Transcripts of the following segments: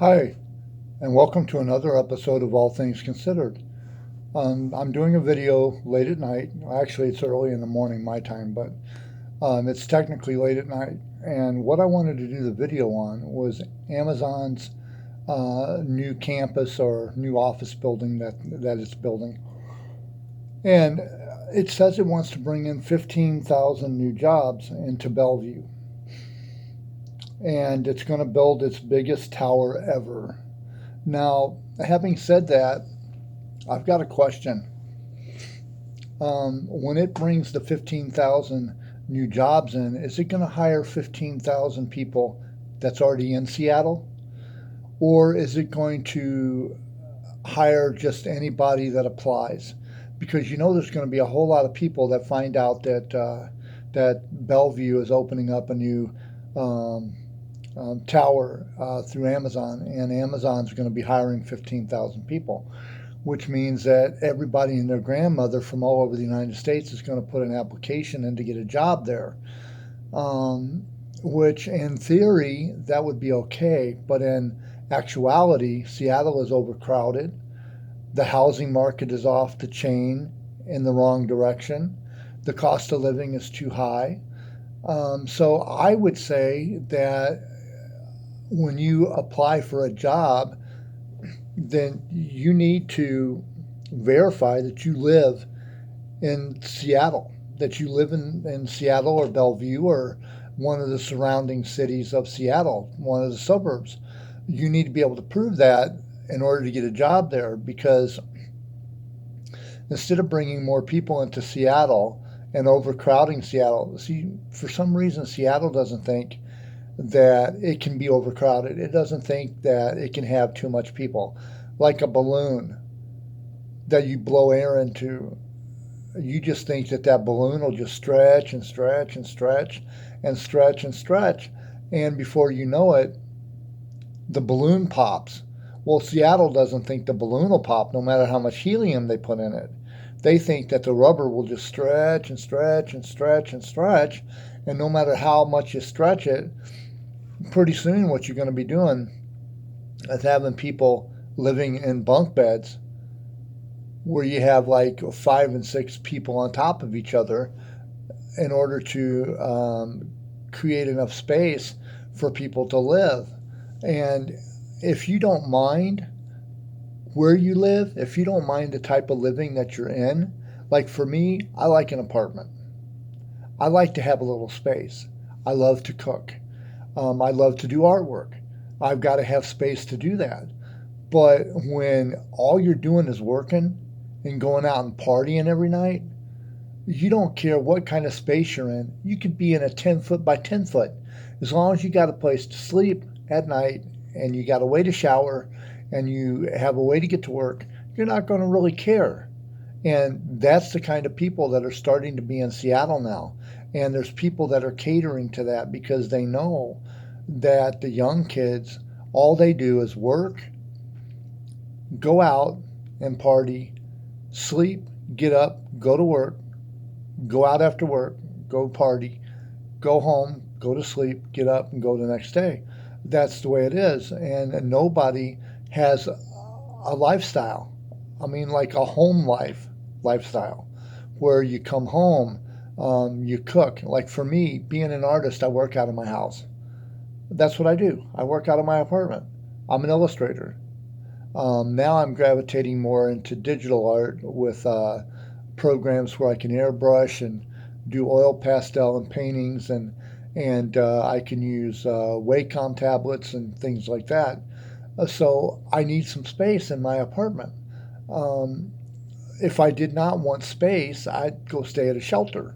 Hi, and welcome to another episode of All Things Considered. I'm doing a video late at night. Actually, it's early in the morning, my time, but it's technically late at night. And what I wanted to do the video on was Amazon's new campus or new office building that it's building. And it says it wants to bring in 15,000 new jobs into Bellevue. And it's going to build its biggest tower ever. Now, having said that, I've got a question. When it brings the 15,000 new jobs in, is it going to hire 15,000 people that's already in Seattle? Or is it going to hire just anybody that applies? Because you know there's going to be a whole lot of people that find out that Bellevue is opening up a new um, tower through Amazon, and Amazon's going to be hiring 15,000 people, which means that everybody and their grandmother from all over the United States is going to put an application in to get a job there. Um, which, in theory, that would be okay, but in actuality, Seattle is overcrowded. The housing market is off the chain in the wrong direction. The cost of living is too high. So I would say that when you apply for a job, then you need to verify that you live in Seattle, that you live in Seattle or Bellevue or one of the surrounding cities of Seattle, one of the suburbs. You need to be able to prove that in order to get a job there, because instead of bringing more people into Seattle and overcrowding Seattle, see, for some reason, Seattle doesn't think that it can be overcrowded. It doesn't think that it can have too much people. Like a balloon that you blow air into, you just think that that balloon will just stretch and stretch and stretch and stretch and stretch. And before you know it, the balloon pops. Well, Seattle doesn't think the balloon will pop no matter how much helium they put in it. They think that the rubber will just stretch and stretch and stretch and stretch. And no matter how much you stretch it, pretty soon what you're going to be doing is having people living in bunk beds where you have like 5 and 6 people on top of each other in order to create enough space for people to live. And if you don't mind where you live, if you don't mind the type of living that you're in, like for me, I like an apartment. I like to have a little space. I love to cook. I love to do artwork. I've got to have space to do that. But when all you're doing is working and going out and partying every night, you don't care what kind of space you're in. You could be in a 10 foot by 10 foot. As long as you got a place to sleep at night and you got a way to shower and you have a way to get to work, you're not going to really care. And that's the kind of people that are starting to be in Seattle now. And there's people that are catering to that because they know that the young kids, all they do is work, go out and party, sleep, get up, go to work, go out after work, go party, go home, go to sleep, get up, and go the next day. That's the way it is. And nobody has a lifestyle. I mean, like a home lifestyle, where you come home, you cook. Like for me, being an artist, I work out of my house. That's what I do. I work out of my apartment. I'm an illustrator. Now I'm gravitating more into digital art with programs where I can airbrush and do oil pastel and paintings, and I can use Wacom tablets and things like that. So I need some space in my apartment. Um, if I did not want space, I'd go stay at a shelter.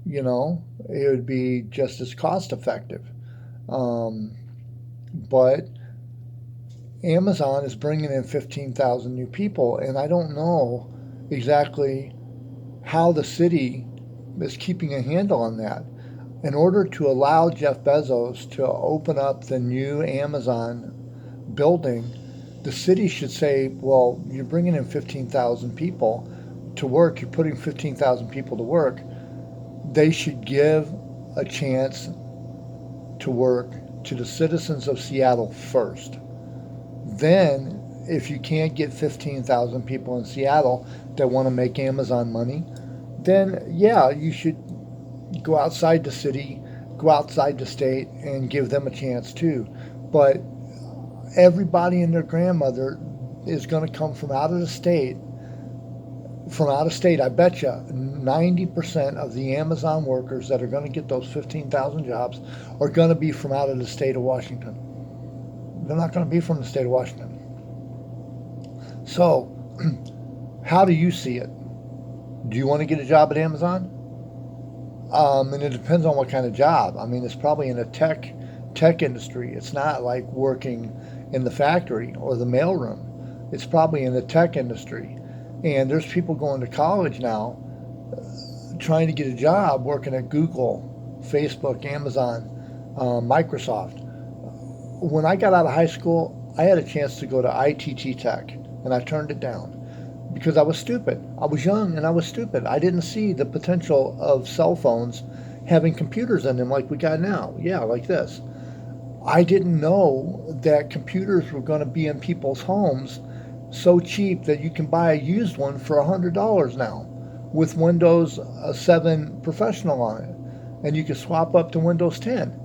You know, it would be just as cost effective. Um, but Amazon is bringing in 15,000 new people, and I don't know exactly how the city is keeping a handle on that. In order to allow Jeff Bezos to open up the new Amazon building, the city should say, well, you're bringing in 15,000 people to work, you're putting 15,000 people to work. They should give a chance to work to the citizens of Seattle first. then if you can't get 15,000 people in Seattle that want to make Amazon money, then yeah, you should go outside the city, go outside the state, and give them a chance too. But everybody and their grandmother is going to come from out of the state. From out of state, I bet you 90% of the Amazon workers that are going to get those 15,000 jobs are going to be from out of the state of Washington. They're not going to be from the state of Washington. So, how do you see it? Do you want to get a job at Amazon? And it depends on what kind of job. I mean, it's probably in a tech industry. It's not like working in the factory or the mailroom. It's probably in the tech industry. And there's people going to college now trying to get a job working at Google, Facebook, Amazon, Microsoft. When I got out of high school, I had a chance to go to ITT Tech, and I turned it down because I was stupid. I was young and I was stupid. I didn't see the potential of cell phones having computers in them like we got now. Yeah, like this. I didn't know that computers were going to be in people's homes so cheap that you can buy a used one for $100 now with Windows 7 Professional on it. And you can swap up to Windows 10.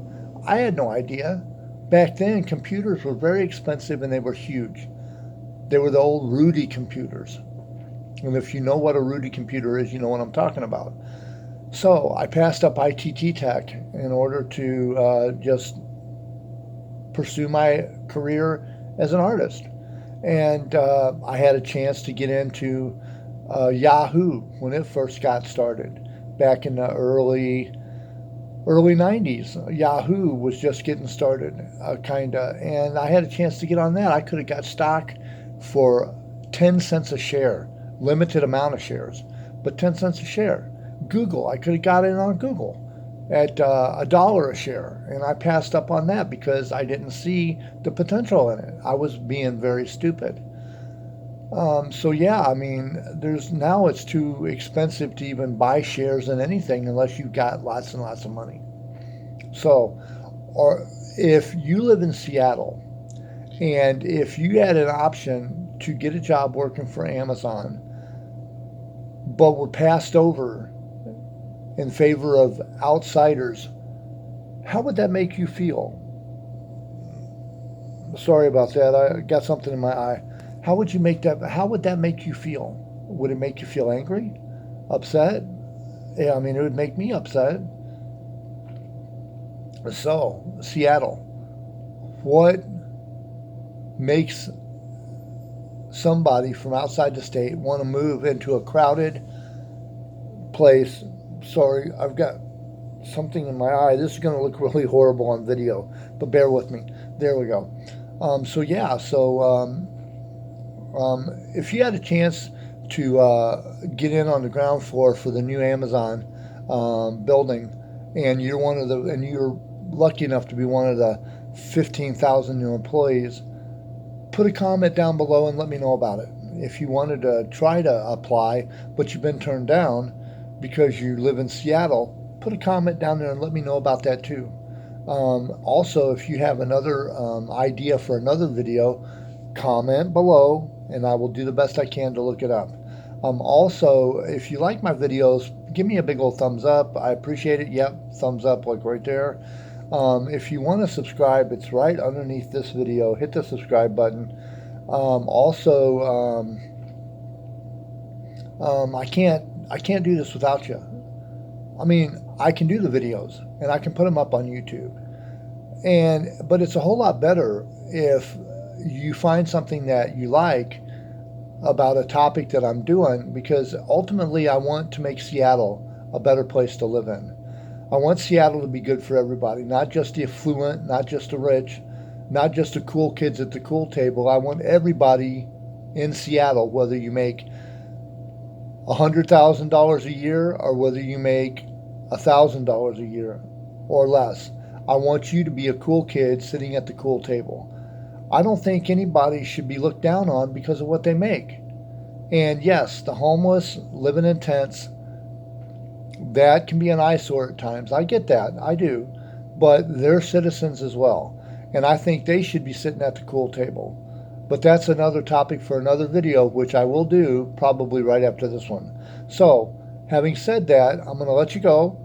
I had no idea. Back then, computers were very expensive and they were huge. They were the old Rudy computers. And if you know what a Rudy computer is, you know what I'm talking about. So I passed up ITT Tech in order to just pursue my career as an artist. And I had a chance to get into Yahoo when it first got started back in the early 90s. Yahoo was just getting started, kind of. And I had a chance to get on that. I could have got stock for 10 cents a share, limited amount of shares, but 10 cents a share. Google, I could have got in on Google at $1 a share, and I passed up on that because I didn't see the potential in it. I was being very stupid. So yeah, I mean, now it's too expensive to even buy shares in anything unless you've got lots and lots of money. So, or if you live in Seattle, and if you had an option to get a job working for Amazon, but were passed over in favor of outsiders, how would that make you feel? Sorry about that. I got something in my eye. How would that make you feel? Would it make you feel angry? Upset? Yeah, I mean, it would make me upset. So, Seattle. What makes somebody from outside the state want to move into a crowded place? Sorry, I've got something in my eye. This is going to look really horrible on video, but bear with me. There we go. If you had a chance to get in on the ground floor for the new Amazon building, and you're lucky enough to be one of the 15,000 new employees, put a comment down below and let me know about it. If you wanted to try to apply, but you've been turned down because you live in Seattle, put a comment down there and let me know about that too. Also, if you have another idea for another video, comment below and I will do the best I can to look it up. Also, if you like my videos, give me a big old thumbs up. I appreciate it. Yep, thumbs up, like right there. If you want to subscribe, it's right underneath this video. Hit the subscribe button. I can't do this without you. I mean, I can do the videos and I can put them up on YouTube. But it's a whole lot better if you find something that you like about a topic that I'm doing, because ultimately I want to make Seattle a better place to live in. I want Seattle to be good for everybody, not just the affluent, not just the rich, not just the cool kids at the cool table. I want everybody in Seattle, whether you make $100,000 a year or whether you make $1,000 a year or less. I want you to be a cool kid sitting at the cool table. I don't think anybody should be looked down on because of what they make. And yes, the homeless living in tents, that can be an eyesore at times. I get that. I do. But they're citizens as well. And I think they should be sitting at the cool table. But that's another topic for another video, which I will do probably right after this one. So, having said that, I'm going to let you go.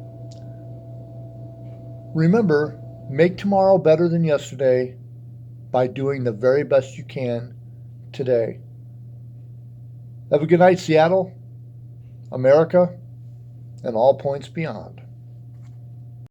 Remember, make tomorrow better than yesterday by doing the very best you can today. Have a good night, Seattle, America, and all points beyond.